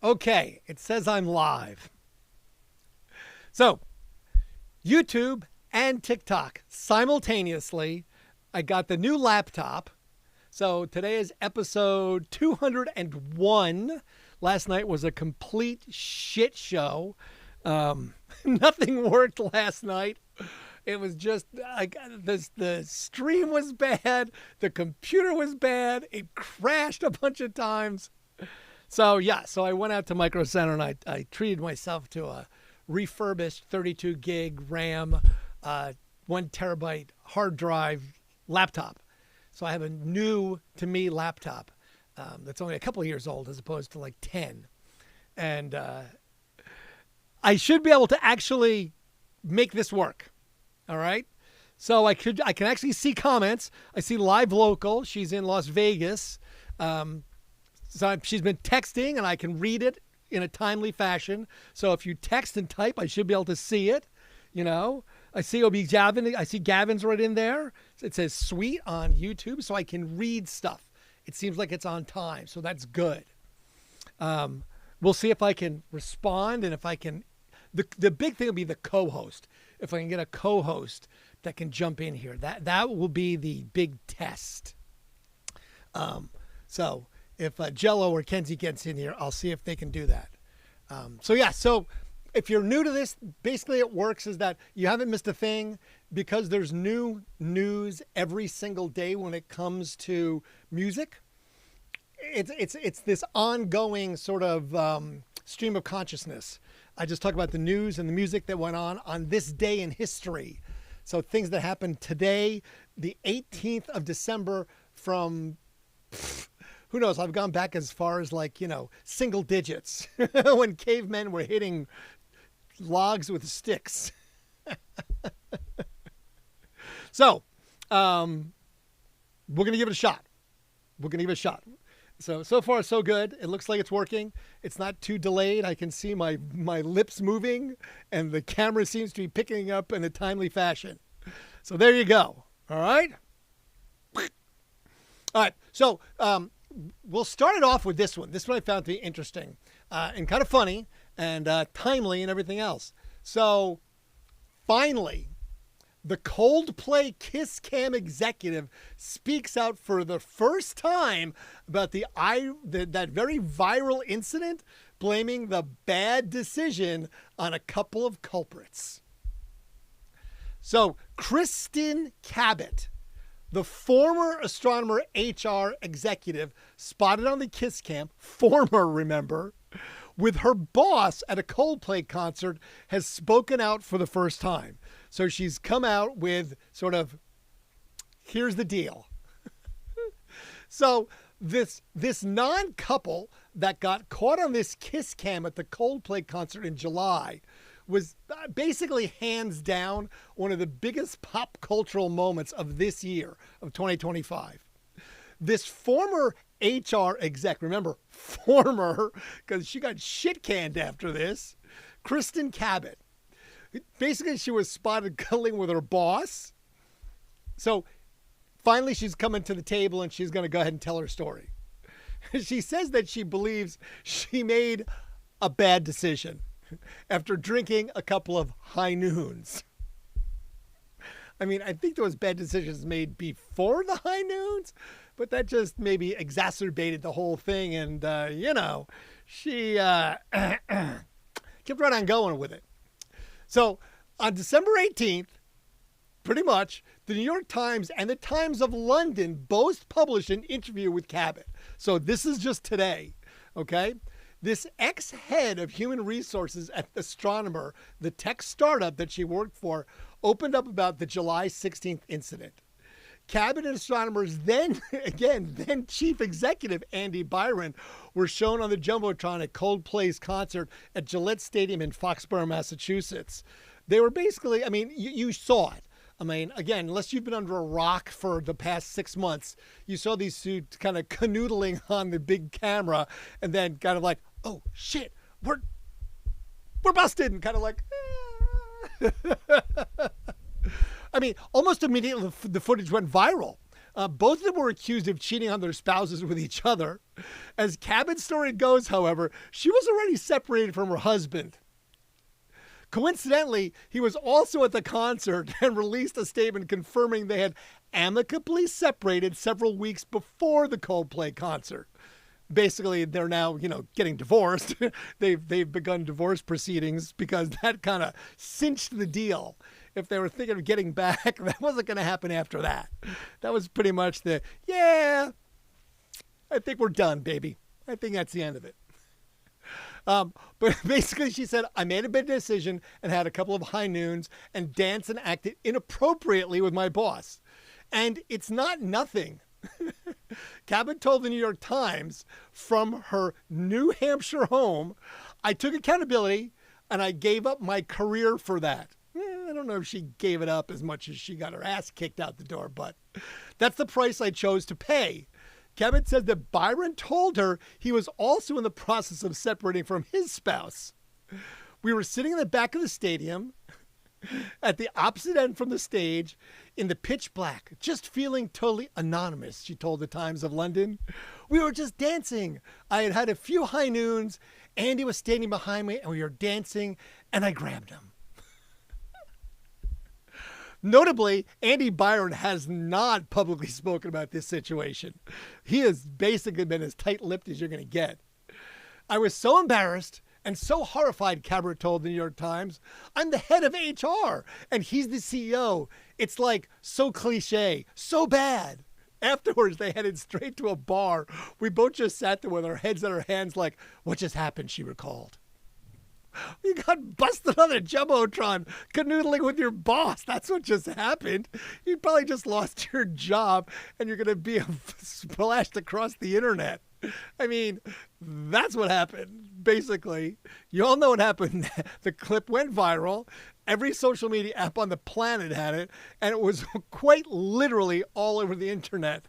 Okay, it says I'm live. So, YouTube and TikTok simultaneously. I got the new laptop. So today is episode 201. Last night was a complete shit show. Nothing worked last night. It was just like the stream was bad. The computer was bad. It crashed a bunch of times. So I went out to Micro Center and I treated myself to a refurbished 32 gig RAM, 1 terabyte hard drive laptop. So I have a new, to me, laptop that's only a couple of years old as opposed to like 10. And I should be able to actually make this work. All right. So I can actually see comments. I see Live Local. She's in Las Vegas. So she's been texting and I can read it in a timely fashion. So if you text and type, I should be able to see it. You know, I see Gavin. I see Gavin's right in there. It says sweet on YouTube, so I can read stuff. It seems like it's on time, so that's good. We'll see if I can respond and if I can. The big thing will be the co-host. If I can get a co-host that can jump in here, that will be the big test. So if Jello or Kenzie gets in here, I'll see if they can do that. So if you're new to this, basically it works is that you haven't missed a thing because there's new news every single day when it comes to music. It's this ongoing sort of stream of consciousness. I just talk about the news and the music that went on this day in history. So things that happened today, the 18th of December from, who knows, I've gone back as far as single digits when cavemen were hitting logs with sticks. So, we're going to give it a shot. So far, so good. It looks like it's working. It's not too delayed. I can see my lips moving and the camera seems to be picking up in a timely fashion. So there you go. All right. All right. So, we'll start it off with this one. This one I found to be interesting and kind of funny and timely and everything else. So finally, the Coldplay Kiss Cam executive speaks out for the first time about that very viral incident, blaming the bad decision on a couple of culprits. So Kristen Cabot, the former astronomer HR executive, spotted on the Kiss Cam, remember, with her boss at a Coldplay concert, has spoken out for the first time. So she's come out with sort of, here's the deal. So this non-couple that got caught on this Kiss Cam at the Coldplay concert in July was basically hands down one of the biggest pop cultural moments of this year, of 2025. This former HR exec, remember, former, because she got shit canned after this, Kristen Cabot. Basically, she was spotted cuddling with her boss. So finally, she's coming to the table and she's going to go ahead and tell her story. She says that she believes she made a bad decision after drinking a couple of high noons. I mean, I think there was bad decisions made before the high noons, but that just maybe exacerbated the whole thing. And, she kept right on going with it. So on December 18th, pretty much, the New York Times and the Times of London both published an interview with Cabot. So this is just today, okay? This ex-head of human resources at Astronomer, the tech startup that she worked for, opened up about the July 16th incident. Cabot and Astronomer's then chief executive, Andy Byron, were shown on the Jumbotron at Coldplay's concert at Gillette Stadium in Foxborough, Massachusetts. They were basically, I mean, you saw it. I mean, again, unless you've been under a rock for the past 6 months, you saw these two kind of canoodling on the big camera and then kind of like, oh, shit, we're busted, and kind of like, I mean, almost immediately the footage went viral. Both of them were accused of cheating on their spouses with each other. As Cabot's story goes, however, she was already separated from her husband. Coincidentally, he was also at the concert and released a statement confirming they had amicably separated several weeks before the Coldplay concert. Basically, they're now, getting divorced. They've begun divorce proceedings because that kind of cinched the deal. If they were thinking of getting back, that wasn't going to happen after that. That was pretty much I think we're done, baby. I think that's the end of it. But basically she said, I made a big decision and had a couple of high noons and danced and acted inappropriately with my boss. And it's not nothing. Cabot told the New York Times from her New Hampshire home, I took accountability and I gave up my career for that. I don't know if she gave it up as much as she got her ass kicked out the door, but that's the price I chose to pay. Cabot said that Byron told her he was also in the process of separating from his spouse. We were sitting in the back of the stadium at the opposite end from the stage in the pitch black, just feeling totally anonymous, she told the Times of London. We were just dancing. I had had a few high noons. Andy was standing behind me and we were dancing and I grabbed him. Notably, Andy Byron has not publicly spoken about this situation. He has basically been as tight-lipped as you're going to get. I was so embarrassed and so horrified, Cabot told the New York Times. I'm the head of HR, and he's the CEO. It's like so cliche, so bad. Afterwards, they headed straight to a bar. We both just sat there with our heads in our hands like, what just happened, she recalled. You got busted on the Jumbotron canoodling with your boss. That's what just happened. You probably just lost your job and you're going to be splashed across the internet. I mean, that's what happened, basically. You all know what happened. The clip went viral. Every social media app on the planet had it, and it was quite literally all over the internet.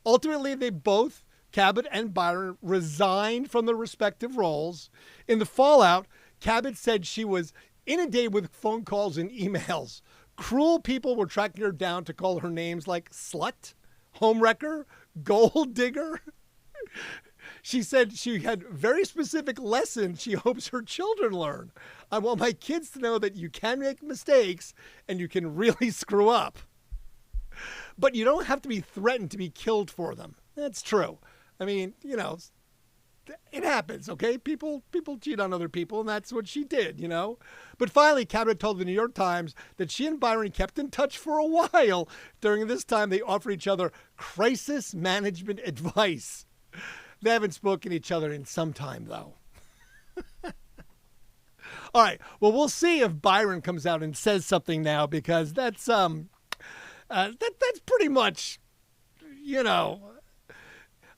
Ultimately, they both, Cabot and Byron, resigned from their respective roles. In the fallout, Cabot said she was inundated with phone calls and emails. Cruel people were tracking her down to call her names like slut, homewrecker, gold digger. She said she had very specific lessons she hopes her children learn. I want my kids to know that you can make mistakes and you can really screw up. But you don't have to be threatened to be killed for them. That's true. I mean, it happens, okay? People cheat on other people, and that's what she did, But finally, Cabot told the New York Times that she and Byron kept in touch for a while. During this time, they offered each other crisis management advice. They haven't spoken to each other in some time, though. All right, well, we'll see if Byron comes out and says something now, because that's pretty much,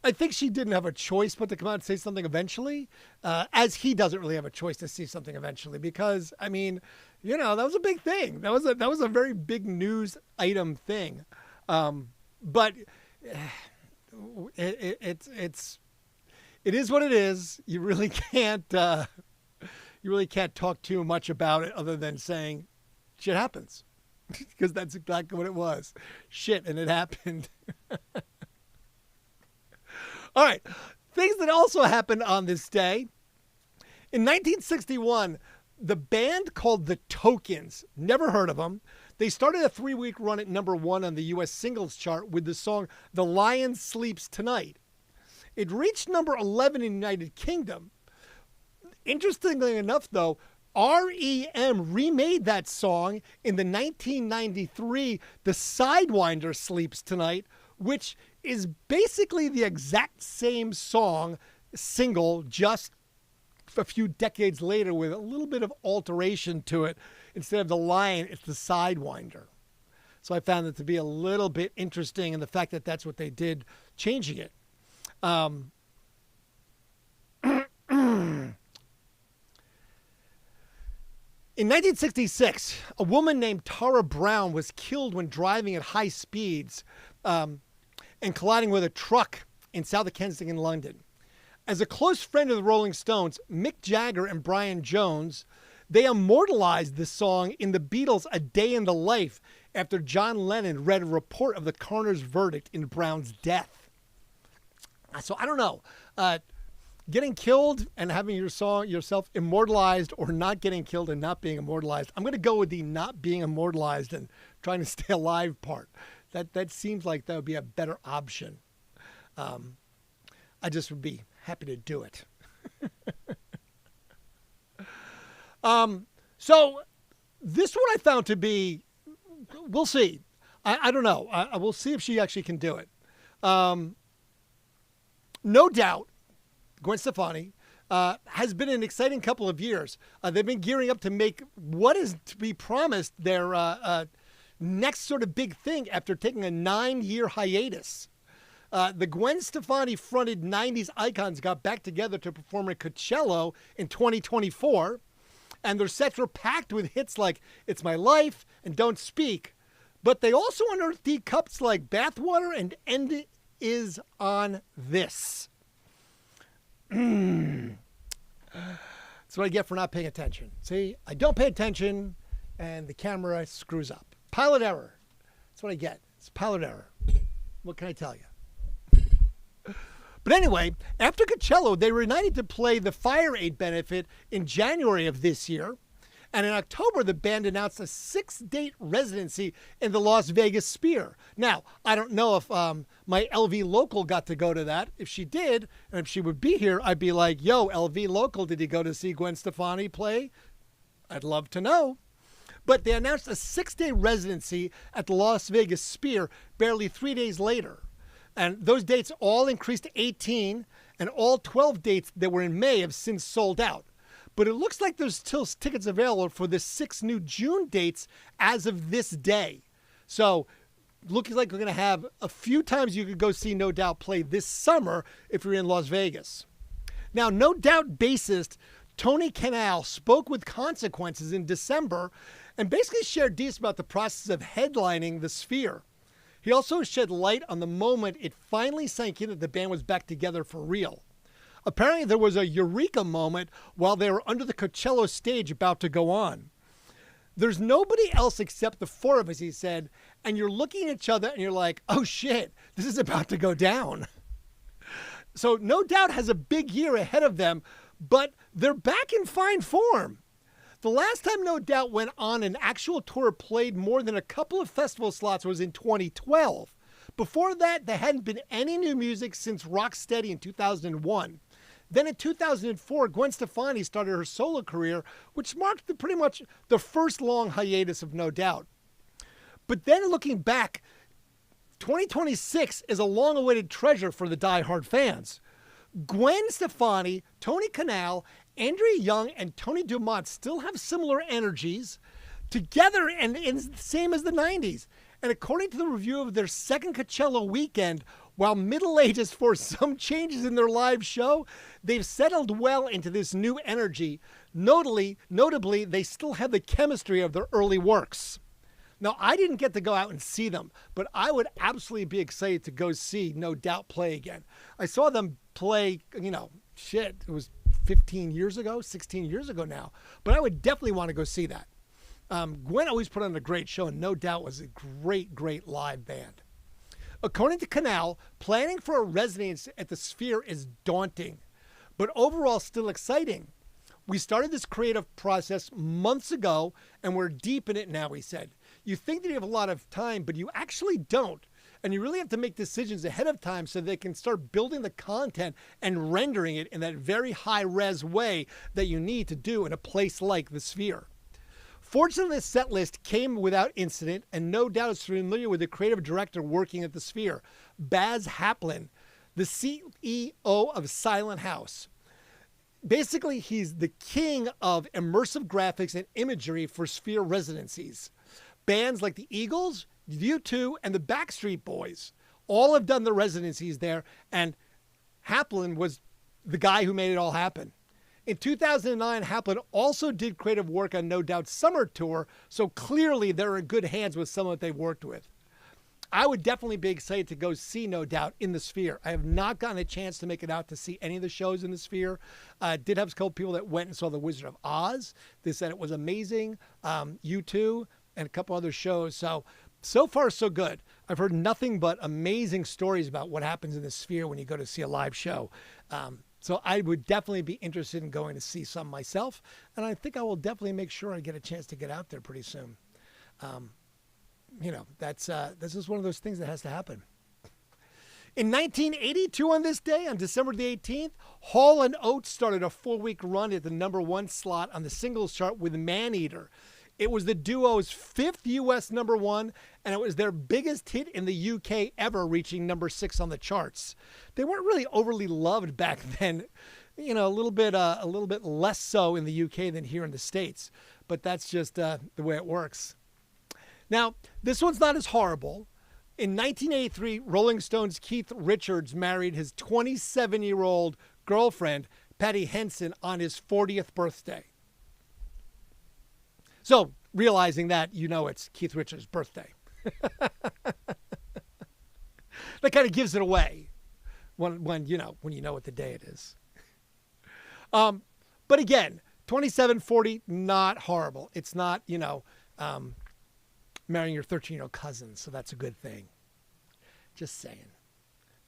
I think she didn't have a choice but to come out and say something eventually, as he doesn't really have a choice to say something eventually because, I mean, that was a big thing. That was a very big news item thing. But it is what it is. You really can't talk too much about it other than saying shit happens because that's exactly what it was. Shit, and it happened. All right, things that also happened on this day. In 1961, the band called The Tokens, never heard of them, they started a 3-week run at #1 on the U.S. singles chart with the song The Lion Sleeps Tonight. It reached #11 in the United Kingdom. Interestingly enough, though, REM remade that song in the 1993 The Sidewinder Sleeps Tonight, which is basically the exact same single, just a few decades later with a little bit of alteration to it. Instead of the lion, it's the Sidewinder. So I found it to be a little bit interesting, and the fact that that's what they did, changing it. In 1966, a woman named Tara Brown was killed when driving at high speeds and colliding with a truck in South Kensington, London. As a close friend of the Rolling Stones, Mick Jagger and Brian Jones, they immortalized this song in the Beatles' A Day in the Life after John Lennon read a report of the coroner's verdict in Brown's death. So I don't know. Getting killed and having yourself immortalized, or not getting killed and not being immortalized. I'm going to go with the not being immortalized and trying to stay alive part. That seems like that would be a better option. I just would be happy to do it. So this one I found to be, we'll see. I don't know. I will see if she actually can do it. No doubt, Gwen Stefani has been an exciting couple of years. They've been gearing up to make what is to be promised their next sort of big thing after taking a 9-year hiatus. The Gwen Stefani fronted 90s icons got back together to perform at Coachella in 2024. And their sets were packed with hits like It's My Life and Don't Speak. But they also unearthed deep cuts like Bathwater and End Is On This. That's what I get for not paying attention. See, I don't pay attention and the camera screws up. Pilot error. That's what I get. It's pilot error. What can I tell you? But anyway, after Coachella, they were united to play the Fire Aid benefit in January of this year. And in October, the band announced a 6-date residency in the Las Vegas Sphere. Now, I don't know if my LV Local got to go to that. If she did, and if she would be here, I'd be like, yo, LV Local, did you go to see Gwen Stefani play? I'd love to know. But they announced a 6-day residency at the Las Vegas Sphere barely 3 days later. And those dates all increased to 18, and all 12 dates that were in May have since sold out. But it looks like there's still tickets available for the 6 new June dates as of this day. So looks like we're going to have a few times you could go see No Doubt play this summer if you're in Las Vegas. Now, No Doubt bassist Tony Kanal spoke with Consequences in December and basically shared deets about the process of headlining the Sphere. He also shed light on the moment it finally sank in that the band was back together for real. Apparently, there was a eureka moment while they were under the Coachella stage about to go on. There's nobody else except the 4 of us, he said, and you're looking at each other and you're like, oh shit, this is about to go down. So No Doubt has a big year ahead of them, but they're back in fine form. The last time No Doubt went on an actual tour, played more than a couple of festival slots, was in 2012. Before that, there hadn't been any new music since Rocksteady in 2001. Then in 2004, Gwen Stefani started her solo career, which marked pretty much the first long hiatus of No Doubt. But then looking back, 2026 is a long-awaited treasure for the die-hard fans. Gwen Stefani, Tony Kanal, Andrea Young, and Tony Dumont still have similar energies together and same as the 90s. And according to the review of their second Coachella weekend, while middle age has forced some changes in their live show, they've settled well into this new energy. Notably, they still have the chemistry of their early works. Now, I didn't get to go out and see them, but I would absolutely be excited to go see No Doubt play again. I saw them play, it was 15 years ago, 16 years ago now, but I would definitely want to go see that. Gwen always put on a great show, and No Doubt was a great, great live band. According to Kanal, planning for a residency at the Sphere is daunting, but overall still exciting. We started this creative process months ago, and we're deep in it now, he said. You think that you have a lot of time, but you actually don't. And you really have to make decisions ahead of time so they can start building the content and rendering it in that very high-res way that you need to do in a place like the Sphere. Fortunately, the set list came without incident, and No Doubt is familiar with the creative director working at the Sphere, Baz Haplin, the CEO of Silent House. Basically, he's the king of immersive graphics and imagery for Sphere residencies. Bands like the Eagles, U2, and the Backstreet Boys all have done their residencies there, and Haplin was the guy who made it all happen. In 2009, Haplin also did creative work on No Doubt's summer tour, so clearly they're in good hands with someone that they've worked with. I would definitely be excited to go see No Doubt in the Sphere. I have not gotten a chance to make it out to see any of the shows in the Sphere. I did have a couple people that went and saw The Wizard of Oz. They said it was amazing. U2 and a couple other shows. So, So far, so good. I've heard nothing but amazing stories about what happens in the Sphere when you go to see a live show. So I would definitely be interested in going to see some myself. And I think I will definitely make sure I get a chance to get out there pretty soon. This is one of those things that has to happen. In 1982 on this day, on December the 18th, Hall & Oates started a 4-week run at the #1 slot on the singles chart with Maneater. It was the duo's 5th U.S. #1, and it was their biggest hit in the UK ever, reaching #6 on the charts. They weren't really overly loved back then, a little bit less so in the UK than here in the States, but that's just the way it works. Now, this one's not as horrible. In 1983, Rolling Stone's Keith Richards married his 27-year-old girlfriend, Patty Henson, on his 40th birthday. So, realizing that, it's Keith Richards' birthday. That kind of gives it away when you know what the day it is. But again, 27, 40, not horrible. It's not, marrying your 13-year-old cousin, so that's a good thing. Just saying.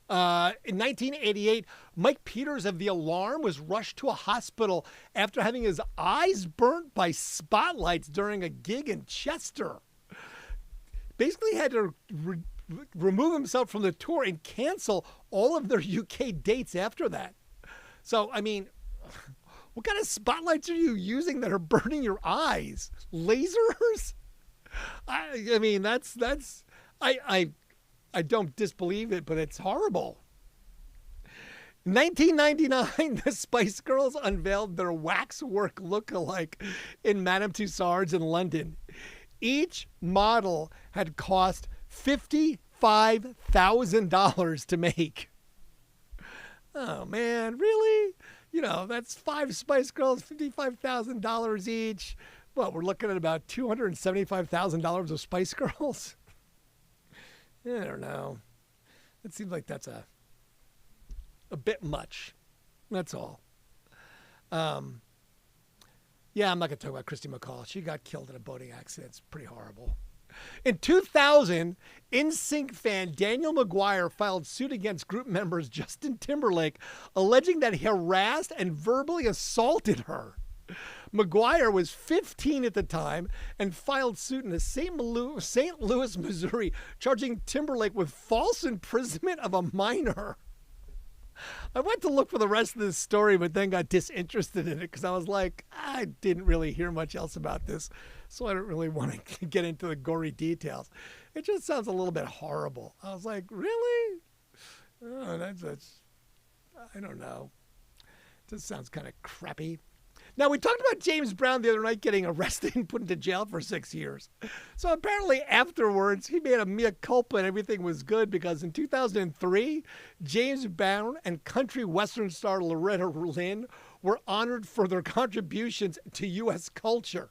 In 1988, Mike Peters of The Alarm was rushed to a hospital after having his eyes burnt by spotlights during a gig in Chester. Basically had to remove himself from the tour and cancel all of their UK dates after that. So, what kind of spotlights are you using that are burning your eyes? Lasers? I don't disbelieve it, but it's horrible. In 1999, the Spice Girls unveiled their waxwork look-alike in Madame Tussauds in London. Each model had cost $55,000 to make. Oh man, really? That's 5 Spice Girls, $55,000 each. Well, we're looking at about $275,000 of Spice Girls. I don't know. It seems like that's a bit much. That's all. I'm not going to talk about Christy McCall. She got killed in a boating accident. It's pretty horrible. In 2000, NSYNC fan Daniel McGuire filed suit against group members Justin Timberlake, alleging that he harassed and verbally assaulted her. McGuire was 15 at the time and filed suit in St. Louis, Missouri, charging Timberlake with false imprisonment of a minor. I went to look for the rest of this story, but then got disinterested in it because I was like, I didn't really hear much else about this, so I don't really want to get into the gory details. It just sounds a little bit horrible. I was like, really? Oh, that's I don't know. It just sounds kind of crappy. Now, we talked about James Brown the other night getting arrested and put into jail for 6 years. So apparently afterwards, he made a mea culpa and everything was good because in 2003, James Brown and country western star Loretta Lynn were honored for their contributions to U.S. culture.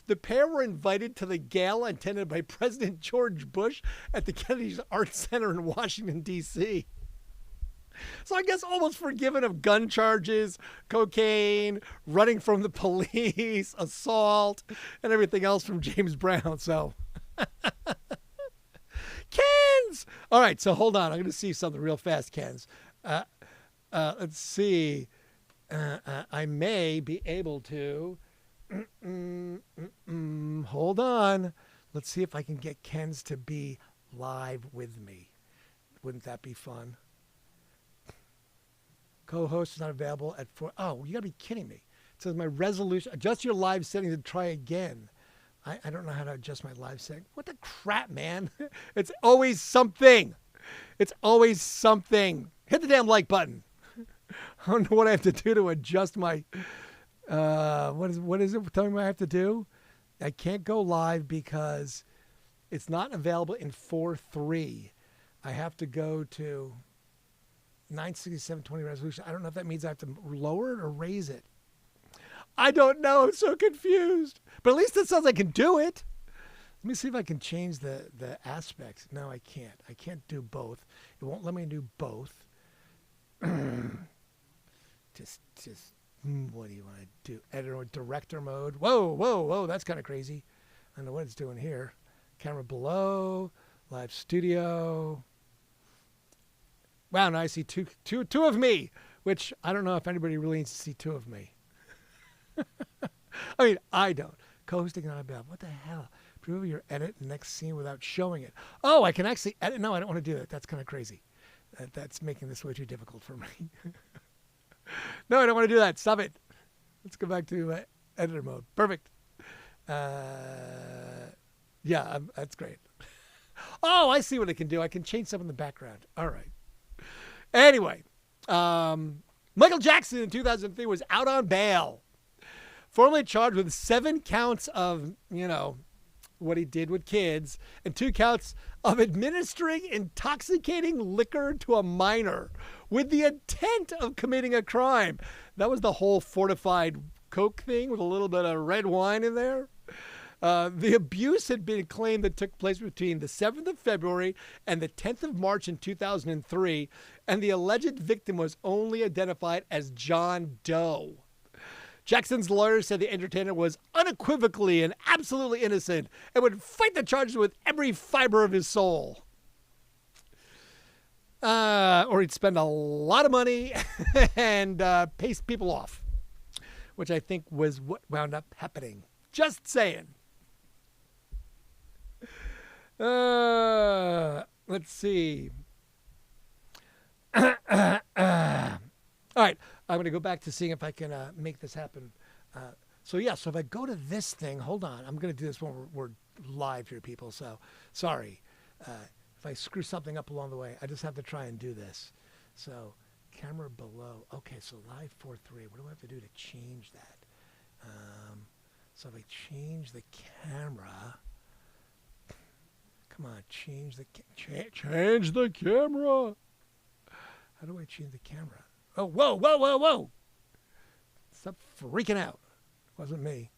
The pair were invited to the gala attended by President George Bush at the Kennedy Arts Center in Washington, D.C. So I guess almost forgiven of gun charges, cocaine, running from the police, assault, and everything else from James Brown. So, Kens! All right, so hold on. I'm going to see something real fast, Kens. Let's see. I may be able to. Hold on. Let's see if I can get Kens to be live with me. Wouldn't that be fun? Co-host is not available at 4. Oh, you got to be kidding me. It says my resolution. Adjust your live settings and try again. I don't know how to adjust my live setting. What the crap, man? It's always something. It's always something. Hit the damn like button. I don't know what I have to do to adjust my... What is it? Tell me what I have to do. I can't go live because it's not available in 4.3. I have to go to... 967.20 resolution. I don't know if that means I have to lower it or raise it. I don't know. I'm so confused. But at least it sounds like I can do it. Let me see if I can change the aspects. No, I can't. I can't do both. It won't let me do both. just what do you want to do? Editor or director mode? Whoa. That's kind of crazy. I don't know what it's doing here. Camera below, live studio. Wow, now I see two of me, which I don't know if anybody really needs to see two of me. I mean, I don't. Co-hosting on a bed. What the hell? Prove your edit next scene without showing it. Oh, I can actually edit. No, I don't want to do that. That's kind of crazy. That's making this way too difficult for me. No, I don't want to do that. Stop it. Let's go back to editor mode. Perfect. Yeah, that's great. Oh, I see what I can do. I can change some in the background. All right. Anyway, Michael Jackson in 2003 was out on bail, formally charged with 7 counts of, what he did with kids and 2 counts of administering intoxicating liquor to a minor with the intent of committing a crime. That was the whole fortified Coke thing with a little bit of red wine in there. The abuse had been claimed that took place between the 7th of February and the 10th of March in 2003, and the alleged victim was only identified as John Doe. Jackson's lawyers said the entertainer was unequivocally and absolutely innocent and would fight the charges with every fiber of his soul. Or he'd spend a lot of money and pace people off, which I think was what wound up happening. Just saying. Let's see. All right. I'm going to go back to seeing if I can make this happen. So if I go to this thing, hold on. I'm going to do this when we're live here, people. So sorry. If I screw something up along the way, I just have to try and do this. So camera below. Okay, so live 4:3. What do I have to do to change that? So if I change the camera, come on, change the camera. How do I change the camera? Oh, whoa. Stop freaking out. It wasn't me.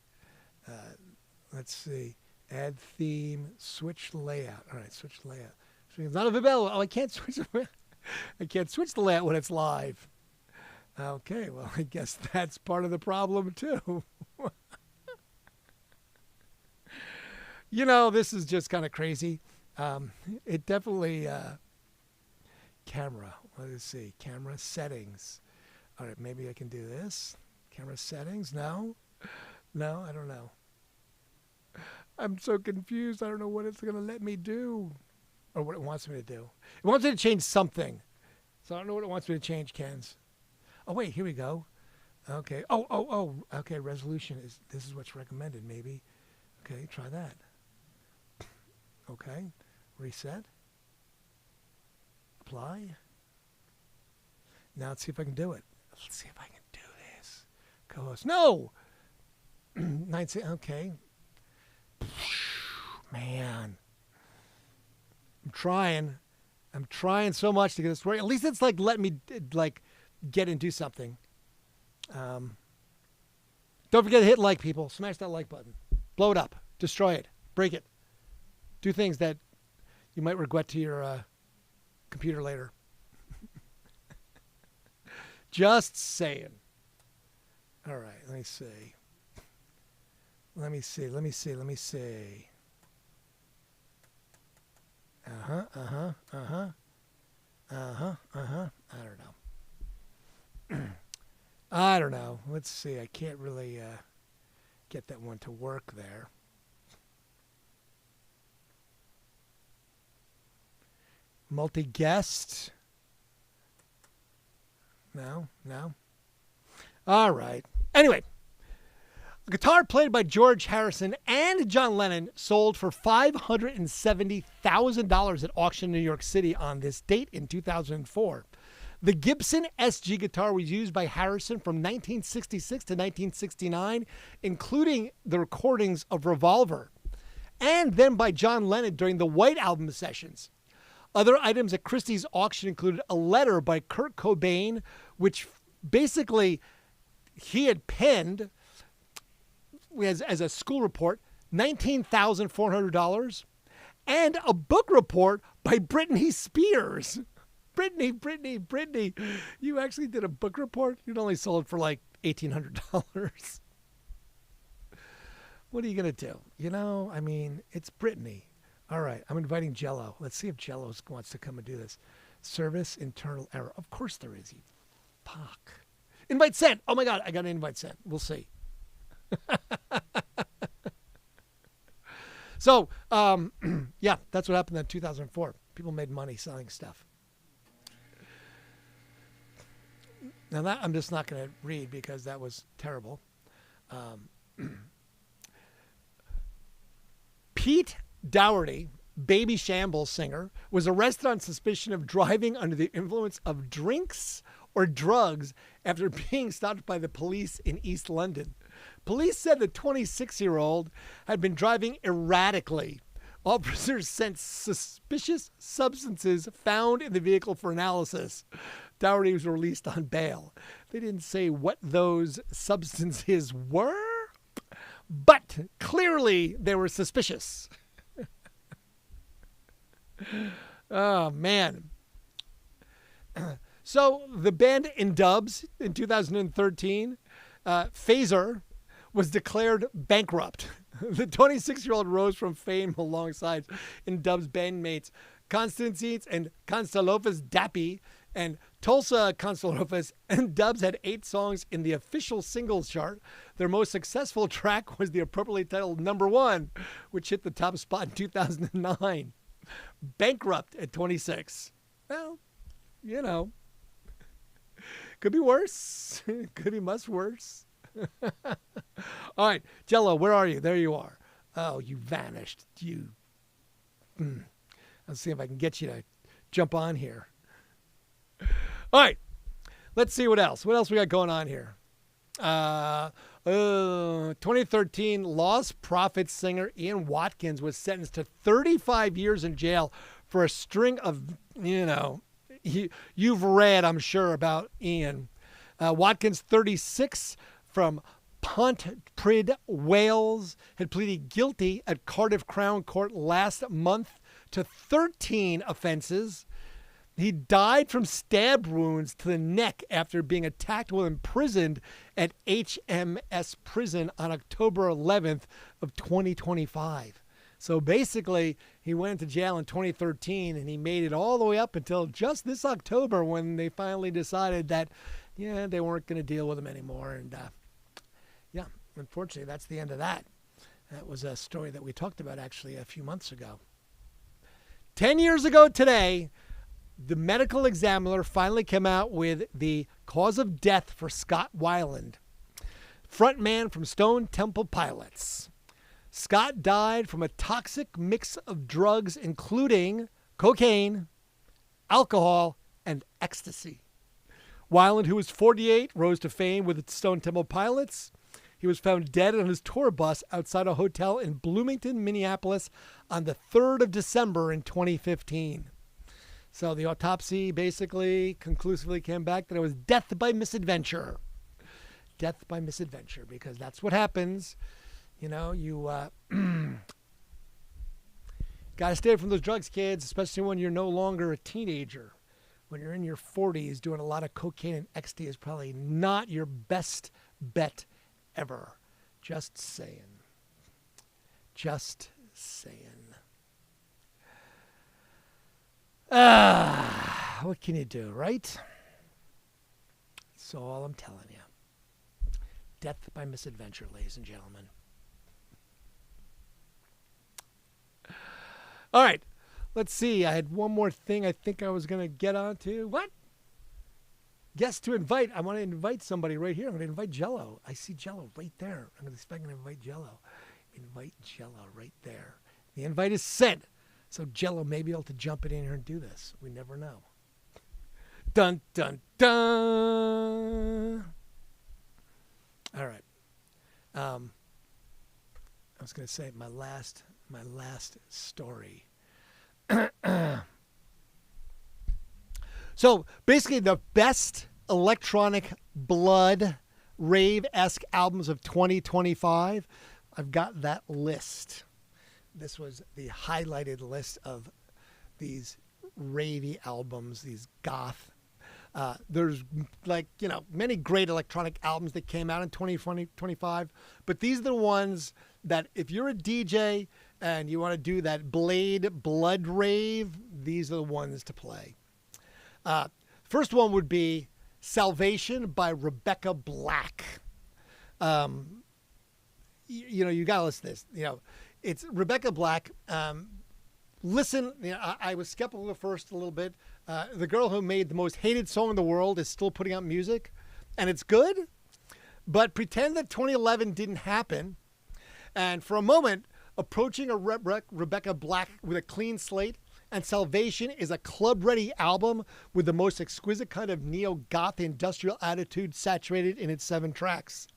Let's see. Add theme, switch layout. All right, switch layout. So it's not available. Oh, I can't switch the layout when it's live. Okay, well, I guess that's part of the problem too. This is just kind of crazy. It definitely, camera, let's see, camera settings. All right, maybe I can do this. Camera settings, no, I don't know. I'm so confused. I don't know what it's going to let me do or what it wants me to do. It wants me to change something. So I don't know what it wants me to change, Kens. Oh, wait, here we go. Okay. Oh. Okay, resolution this is what's recommended, maybe. Okay, try that. Okay, reset. Apply. Now let's see if I can do it. Let's see if I can do this. Co-host. No! Okay. Man. I'm trying so much to get this right. At least it's let me get and do something. Don't forget to hit like, people. Smash that like button. Blow it up. Destroy it. Break it. Do things that you might regret to your computer later. Just saying. All right, let me see. Let me see. I don't know. Let's see. I can't really get that one to work there. Multi-guest. No. All right. Anyway, a guitar played by George Harrison and John Lennon sold for $570,000 at auction in New York City on this date in 2004. The Gibson SG guitar was used by Harrison from 1966 to 1969, including the recordings of Revolver, and then by John Lennon during the White Album sessions. Other items at Christie's auction included a letter by Kurt Cobain, which basically he had penned as a school report, $19,400, and a book report by Britney Spears. Britney, you actually did a book report? You'd only sold for $1,800. What are you going to do? It's Britney. All right, I'm inviting Jello. Let's see if Jello wants to come and do this. Service internal error. Of course there is. You fuck. Invite sent. Oh my God, I got an invite sent. We'll see. So, yeah, that's what happened in 2004. People made money selling stuff. Now that I'm just not going to read because that was terrible. Pete Dougherty, Baby Shambles singer, was arrested on suspicion of driving under the influence of drinks or drugs after being stopped by the police in East London. Police said the 26-year-old had been driving erratically. Officers sent suspicious substances found in the vehicle for analysis. Dougherty was released on bail. They didn't say what those substances were, but clearly they were suspicious. Oh, man. So the band In Dubs in 2013, Phaser, was declared bankrupt. The 26-year-old rose from fame alongside In Dubs bandmates Konstantinos and Konstantopoulos Dapi and Tulsa Konstantopoulos. In Dubs had 8 songs in the official singles chart. Their most successful track was the appropriately titled Number One, which hit the top spot in 2009. Bankrupt at 26. Well, you know, could be worse. Could be much worse. All right, Jello, where are you? There you are. Oh, you vanished. Let's see if I can get you to jump on here. All right, let's see what else. What else we got going on here? 2013, Lost Prophets singer Ian Watkins was sentenced to 35 years in jail for a string of, you've read, I'm sure, about Ian. Watkins, 36, from Pontypridd, Wales, had pleaded guilty at Cardiff Crown Court last month to 13 offenses. He died from stab wounds to the neck after being attacked while imprisoned at HMS Prison on October 11th of 2025. So basically, he went to jail in 2013, and he made it all the way up until just this October when they finally decided that, they weren't going to deal with him anymore. And, unfortunately, that's the end of that. That was a story that we talked about, actually, a few months ago. 10 years ago today, the medical examiner finally came out with the cause of death for Scott Weiland, frontman from Stone Temple Pilots. Scott died from a toxic mix of drugs, including cocaine, alcohol, and ecstasy. Weiland, who was 48, rose to fame with Stone Temple Pilots. He was found dead on his tour bus outside a hotel in Bloomington, Minneapolis on the 3rd of December in 2015. So the autopsy basically conclusively came back that it was death by misadventure. Death by misadventure, because that's what happens. You got to stay away from those drugs, kids, especially when you're no longer a teenager. When you're in your 40s, doing a lot of cocaine and ecstasy is probably not your best bet ever. Just saying. Just saying. What can you do, right? That's all I'm telling you. Death by misadventure, ladies and gentlemen. All right. Let's see. I had one more thing I think I was going to get onto. What? Guest to invite. I want to invite somebody right here. I'm going to invite Jello. I see Jello right there. I'm going to invite Jello. Invite Jello right there. The invite is sent. So Jello may be able to jump in here and do this. We never know. Dun, dun, dun. All right. I was going to say my last story. So basically the best electronic blood rave-esque albums of 2025, I've got that list. This was the highlighted list of these ravey albums, these goth. There's many great electronic albums that came out in 2025, but these are the ones that if you're a DJ and you want to do that Blade Blood rave, these are the ones to play. First one would be Salvation by Rebecca Black. You got to listen to this. It's Rebecca Black. Listen, I was skeptical at first a little bit. The girl who made the most hated song in the world is still putting out music, and it's good, but pretend that 2011 didn't happen. And for a moment, approaching a Rebecca Black with a clean slate, and Salvation is a club-ready album with the most exquisite kind of neo-goth industrial attitude saturated in its 7 tracks.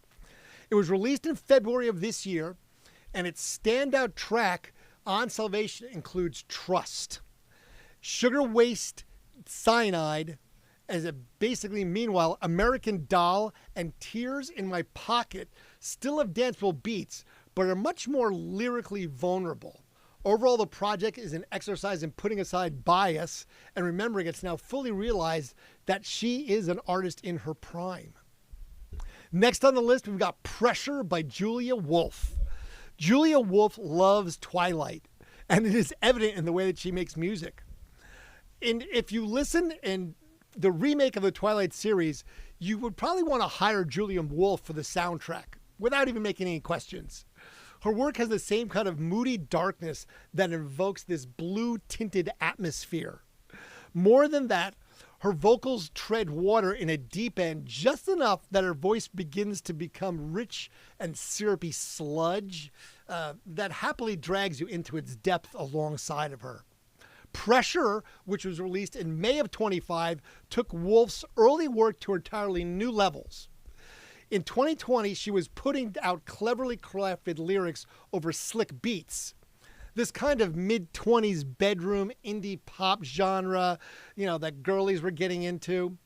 It was released in February of this year, and its standout track on Salvation includes Trust. Sugar Waste Cyanide, meanwhile, American Doll and Tears in My Pocket still have danceable beats, but are much more lyrically vulnerable. Overall, the project is an exercise in putting aside bias and remembering it's now fully realized that she is an artist in her prime. Next on the list, we've got Pressure by Julia Wolf. Julia Wolf loves Twilight, and it is evident in the way that she makes music. And if you listen in the remake of the Twilight series, you would probably want to hire Julia Wolf for the soundtrack without even making any questions. Her work has the same kind of moody darkness that invokes this blue-tinted atmosphere. More than that, her vocals tread water in a deep end just enough that her voice begins to become rich and syrupy sludge that happily drags you into its depth alongside of her. Pressure, which was released in May of 25, took Wolf's early work to entirely new levels. In 2020, she was putting out cleverly crafted lyrics over slick beats. This kind of mid-20s bedroom indie pop genre, that girlies were getting into.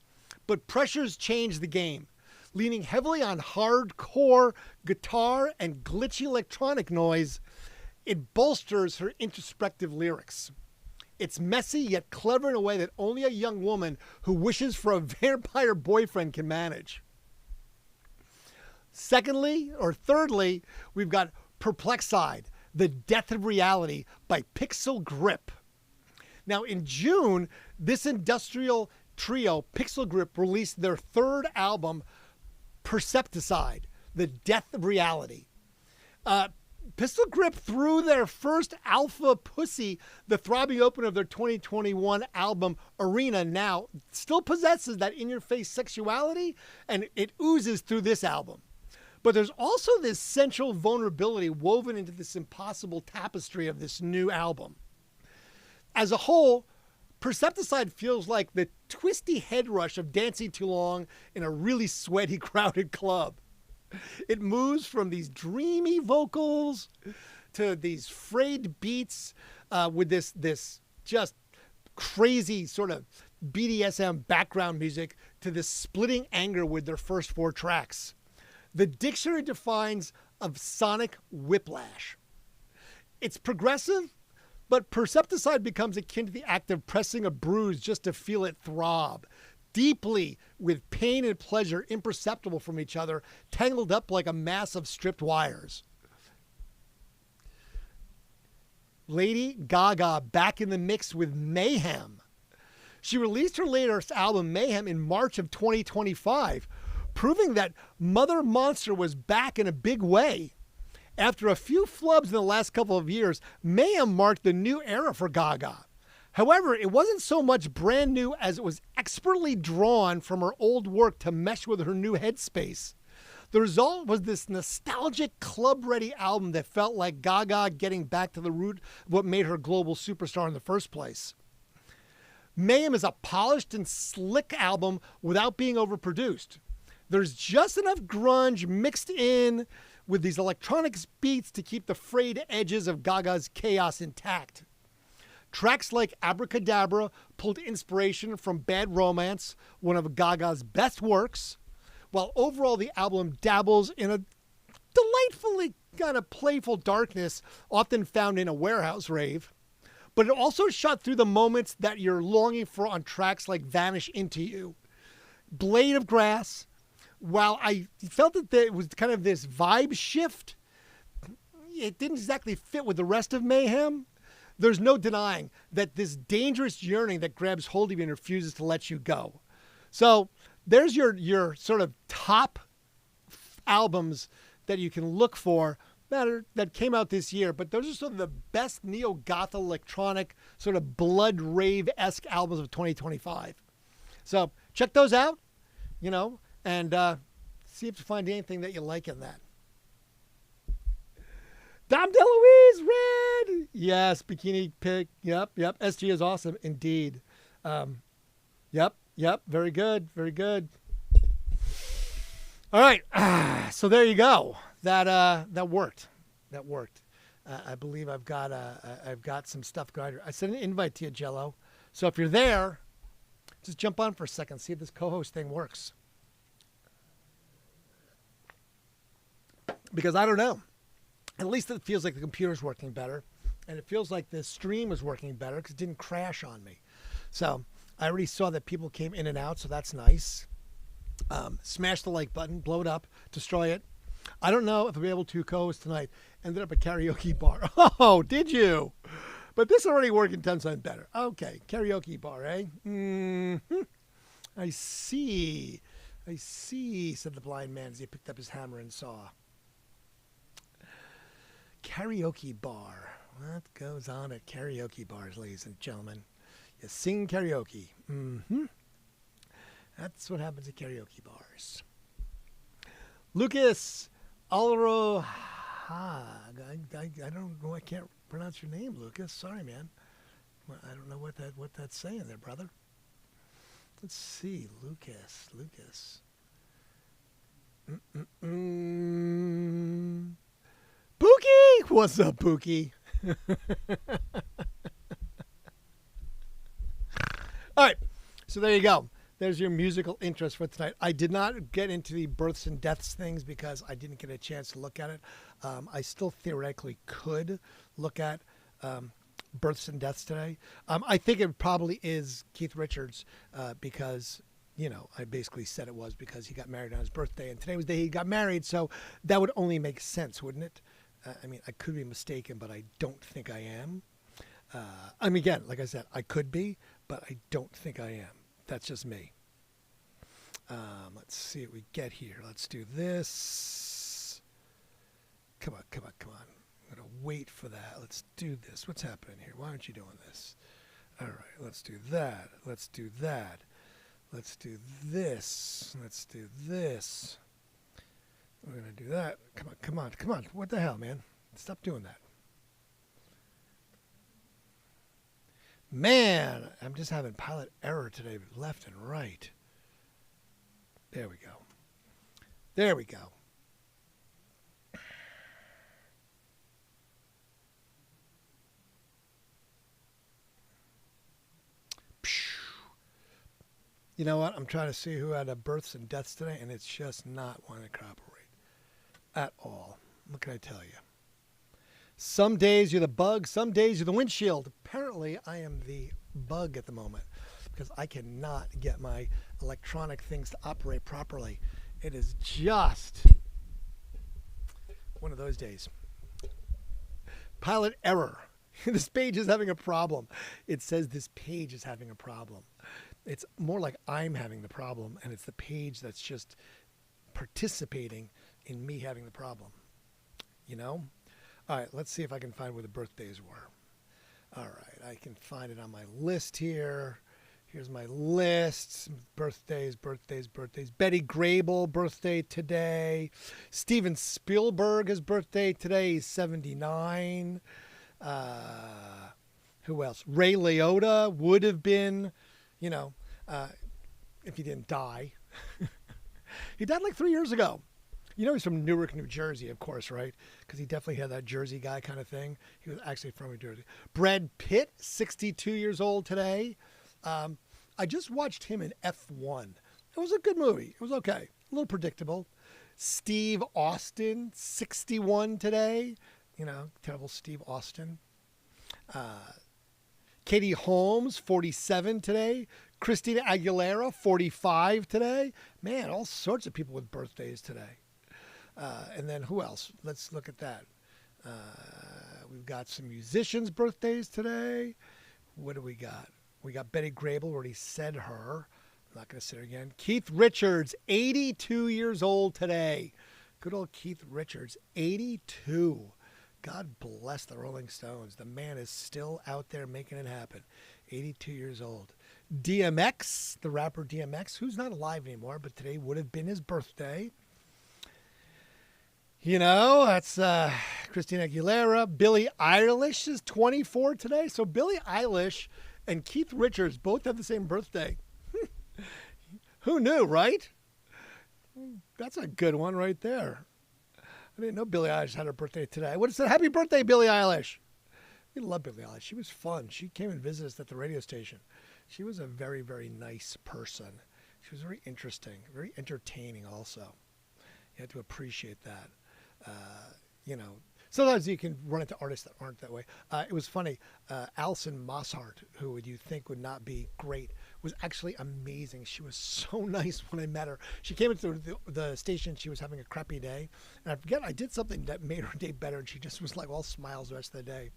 But Pressure's changed the game, leaning heavily on hardcore guitar and glitchy electronic noise. It bolsters her introspective lyrics. It's messy yet clever in a way that only a young woman who wishes for a vampire boyfriend can manage. Thirdly, we've got Perplexide, The Death of Reality by Pixel Grip. Now, in June, this industrial trio, Pixel Grip, released their 3rd album, Percepticide, The Death of Reality. Pistol Grip threw their first alpha pussy, the throbbing opener of their 2021 album, Arena, now still possesses that in-your-face sexuality, and it oozes through this album. But there's also this central vulnerability woven into this impossible tapestry of this new album. As a whole, Percepticide feels like the twisty head rush of dancing too long in a really sweaty, crowded club. It moves from these dreamy vocals to these frayed beats with this just crazy sort of BDSM background music to this splitting anger with their first 4 tracks. The dictionary defines of sonic whiplash. It's progressive, but Percepticide becomes akin to the act of pressing a bruise just to feel it throb, deeply with pain and pleasure imperceptible from each other, tangled up like a mass of stripped wires. Lady Gaga back in the mix with Mayhem. She released her latest album, Mayhem, in March of 2025, proving that Mother Monster was back in a big way. After a few flubs in the last couple of years, Mayhem marked the new era for Gaga. However, it wasn't so much brand new as it was expertly drawn from her old work to mesh with her new headspace. The result was this nostalgic club-ready album that felt like Gaga getting back to the root of what made her global superstar in the first place. Mayhem is a polished and slick album without being overproduced. There's just enough grunge mixed in with these electronic beats to keep the frayed edges of Gaga's chaos intact. Tracks like Abracadabra pulled inspiration from Bad Romance, one of Gaga's best works, while overall the album dabbles in a delightfully kind of playful darkness often found in a warehouse rave. But it also shot through the moments that you're longing for on tracks like Vanish Into You. Blade of Grass, while I felt that it was kind of this vibe shift, it didn't exactly fit with the rest of Mayhem, there's no denying that this dangerous yearning that grabs hold of you and refuses to let you go. So there's your sort of top albums that you can look for that came out this year, but those are sort of the best neo-goth electronic sort of blood rave-esque albums of 2025. So check those out, and see if you find anything that you like in that. Dom DeLuise, Red! Yes, Bikini Pig. Yep. SG is awesome, indeed. Yep. Very good. All right. So there you go. That worked. I believe I've got some stuff going. I sent an invite to you, Jello. So if you're there, just jump on for a second, see if this co-host thing works. Because I don't know. At least it feels like the computer's working better. And it feels like the stream is working better because it didn't crash on me. So I already saw that people came in and out, so that's nice. Smash the like button, blow it up, destroy it. I don't know if I'll be able to co-host tonight. Ended up at karaoke bar. Oh, did you? But this already working 10 times better. Okay, karaoke bar, eh? Mm-hmm. I see, said the blind man as he picked up his hammer and saw. Karaoke bar. What goes on at karaoke bars, ladies and gentlemen? You sing karaoke. Mm-hmm. That's what happens at karaoke bars. Lucas Alro. I don't know. I can't pronounce your name, Lucas. Sorry, man. I don't know what that's saying there, brother. Let's see, Lucas. Pookie! What's up, Pookie? All right, so there you go. There's your musical interest for tonight. I did not get into the births and deaths things because I didn't get a chance to look at it. I still theoretically could look at births and deaths today. I think it probably is Keith Richards because, I basically said it was because he got married on his birthday, and today was the day he got married, so that would only make sense, wouldn't it? I could be mistaken, but I don't think I am. Again, like I said, I could be, but I don't think I am. That's just me. Let's see what we get here. Let's do this. Come on. I'm going to wait for that. Let's do this. What's happening here? Why aren't you doing this? All right, let's do that. Let's do that. Let's do this. Let's do this. We're going to do that. Come on. What the hell, man? Stop doing that. Man, I'm just having pilot error today, left and right. There we go. You know what? I'm trying to see who had a births and deaths today, and it's just not wanting to cooperate at all. What can I tell you? Some days you're the bug, some days you're the windshield. Apparently, I am the bug at the moment because I cannot get my electronic things to operate properly. It is just one of those days. Pilot error. This page is having a problem. It says this page is having a problem. It's more like I'm having the problem, and it's the page that's just participating in me having the problem. All right, let's see if I can find where the birthdays were. All right, I can find it on my list here. Here's my list. Birthdays. Betty Grable, birthday today. Steven Spielberg, his birthday today. He's 79. Who else? Ray Liotta would have been, if he didn't die. He died like 3 years ago. He's from Newark, New Jersey, of course, right? Because he definitely had that Jersey guy kind of thing. He was actually from New Jersey. Brad Pitt, 62 years old today. I just watched him in F1. It was a good movie. It was okay. A little predictable. Steve Austin, 61 today. Terrible Steve Austin. Katie Holmes, 47 today. Christina Aguilera, 45 today. Man, all sorts of people with birthdays today. And then who else? Let's look at that. We've got some musicians' birthdays today. What do we got? We got Betty Grable, already said her. I'm not going to say her again. Keith Richards, 82 years old today. Good old Keith Richards, 82. God bless the Rolling Stones. The man is still out there making it happen. 82 years old. DMX, the rapper DMX, who's not alive anymore, but today would have been his birthday. You know, that's Christina Aguilera. Billie Eilish is 24 today. So Billie Eilish and Keith Richards both have the same birthday. Who knew, right? That's a good one right there. I didn't know Billie Eilish had her birthday today. I would have said, happy birthday, Billie Eilish. We love Billie Eilish. She was fun. She came and visited us at the radio station. She was a very, very nice person. She was very interesting, very entertaining also. You have to appreciate that. You know, sometimes you can run into artists that aren't that way. It was funny. Alison Mosshart, who would you think would not be great, was actually amazing. She was so nice when I met her. She came into the station. She was having a crappy day. And I forget, I did something that made her day better. And she just was like all smiles the rest of the day.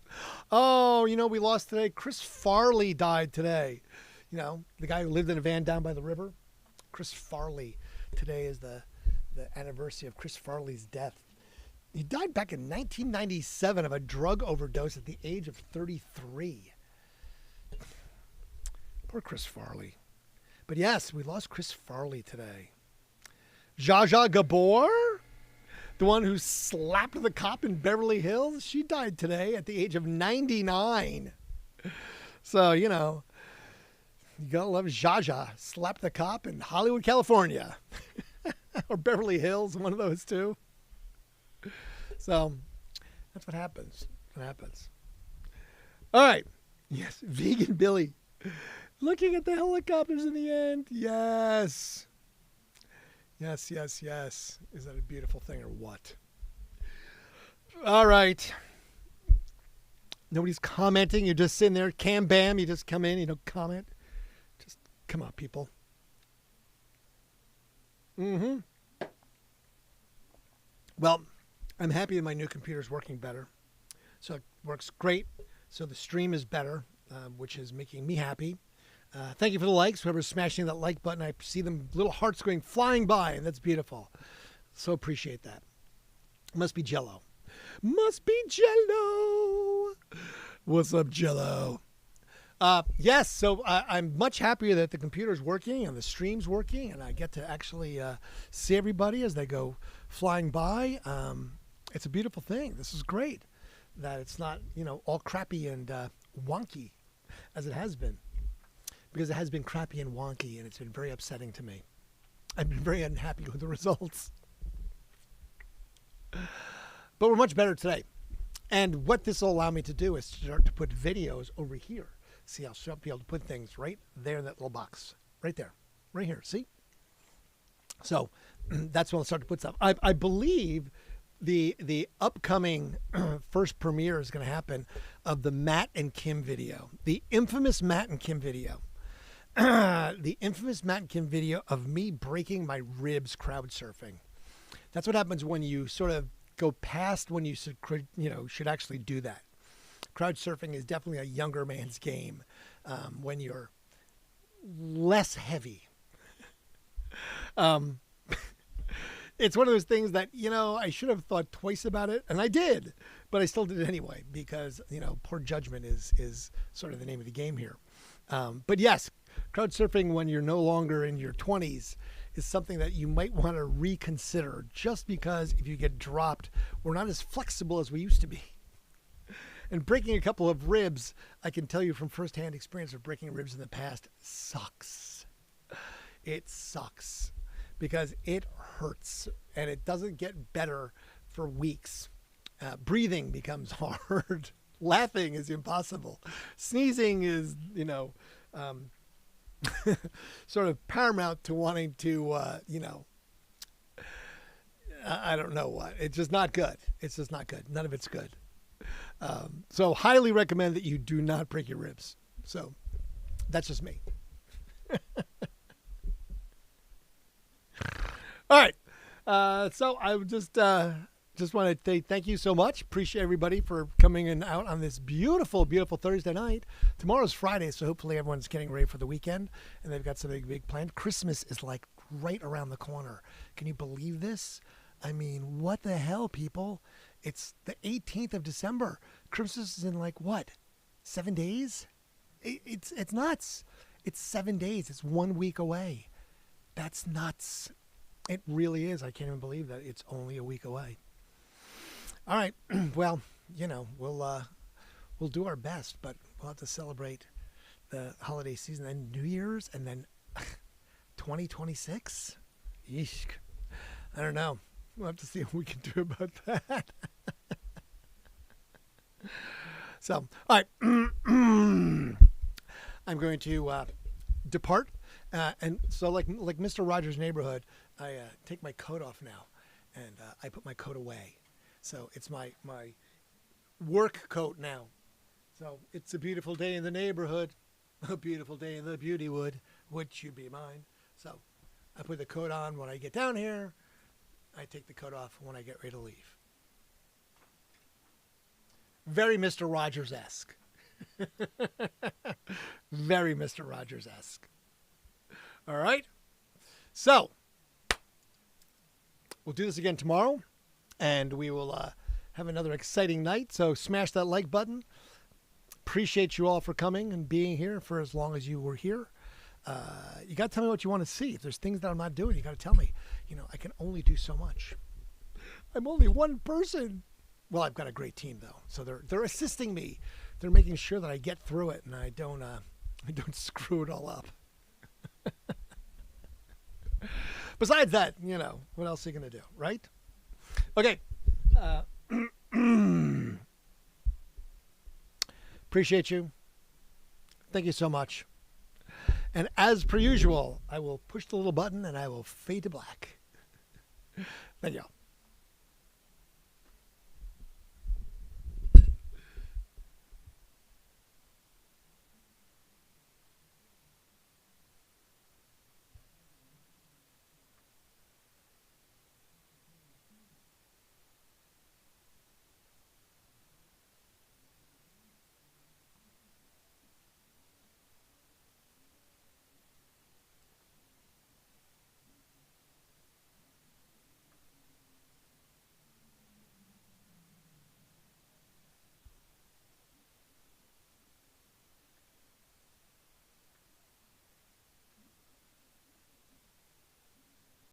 Oh, you know, we lost today. Chris Farley died today. You know, the guy who lived in a van down by the river. Chris Farley. Today is the anniversary of Chris Farley's death. He died back in 1997 of a drug overdose at the age of 33. Poor Chris Farley. But yes, we lost Chris Farley today. Zsa Zsa Gabor, the one who slapped the cop in Beverly Hills, she died today at the age of 99. So, you know, you gotta love Zsa Zsa. Slapped the cop in Hollywood, California. Or Beverly Hills, one of those two. So that's what happens. What happens. All right. Yes. Vegan Billy. Looking at the helicopters in the end. Yes. Yes, yes, yes. Is that a beautiful thing or what? All right. Nobody's commenting. You're just sitting there. Cam bam. You just come in. You don't comment. Just come on, people. Mm-hmm. Well, I'm happy that my new computer is working better. So it works great. So the stream is better, which is making me happy. Thank you for the likes. Whoever's smashing that like button, I see them little hearts going flying by, and that's beautiful. So appreciate that. Must be Jello. Must be Jello. What's up, Jello? Yes, so I'm much happier that the computer's working and the stream's working, and I get to actually see everybody as they go flying by. It's a beautiful thing. This is great that it's not, you know, all crappy and wonky as it has been, because it has been crappy and wonky, and it's been very upsetting to me. I've been very unhappy with the results. But we're much better today. And what this will allow me to do is start to put videos over here. See, I'll be able to put things right there in that little box. Right there. Right here. See? So that's when I'll start to put stuff. I believe the upcoming first premiere is going to happen of the Matt and Kim video. The infamous Matt and Kim video. The infamous Matt and Kim video of me breaking my ribs crowd surfing. That's what happens when you sort of go past when you should actually do that. Crowd surfing is definitely a younger man's game when you're less heavy. It's one of those things that, you know, I should have thought twice about it, and I did, but I still did it anyway because, you know, poor judgment is sort of the name of the game here. But yes, crowd surfing when you're no longer in your 20s is something that you might want to reconsider, just because if you get dropped, we're not as flexible as we used to be. And breaking a couple of ribs, I can tell you from firsthand experience of breaking ribs in the past, sucks. It sucks because it hurts and it doesn't get better for weeks. Breathing becomes hard. Laughing is impossible. Sneezing is, you know, sort of paramount to wanting to, you know, I don't know what. It's just not good. It's just not good. None of it's good. So highly recommend that you do not break your ribs. So that's just me. All right. So I would just just want to say thank you so much. Appreciate everybody for coming in out on this beautiful, beautiful Thursday night. Tomorrow's Friday, so hopefully everyone's getting ready for the weekend and they've got something big planned. Christmas is like right around the corner. Can you believe this? I mean, what the hell, people? It's the 18th of December. Christmas is in like what? 7 days? It's nuts. It's 7 days. It's 1 week away. That's nuts. It really is. I can't even believe that it's only a week away. All right. Well, we'll do our best, but we'll have to celebrate the holiday season and New Year's and then 2026. Yeesh. I don't know. We'll have to see what we can do about that. So, all right. I'm going to depart. And so like Mr. Rogers' Neighborhood, I take my coat off now and I put my coat away. So it's my work coat now. So it's a beautiful day in the neighborhood, a beautiful day in the beauty wood you be mine? So I put the coat on when I get down here. I take the coat off when I get ready to leave. Very Mr. Rogers-esque. Very Mr. Rogers-esque. All right. So we'll do this again tomorrow, and we will have another exciting night. So smash that like button. Appreciate you all for coming and being here for as long as you were here. You got to tell me what you want to see. If there's things that I'm not doing, you got to tell me. You know, I can only do so much. I'm only one person. Well, I've got a great team though, so they're assisting me. They're making sure that I get through it and I don't screw it all up. Besides that, you know, what else are you going to do, right? Okay. Appreciate you. Thank you so much. And as per usual, I will push the little button and I will fade to black. Thank you.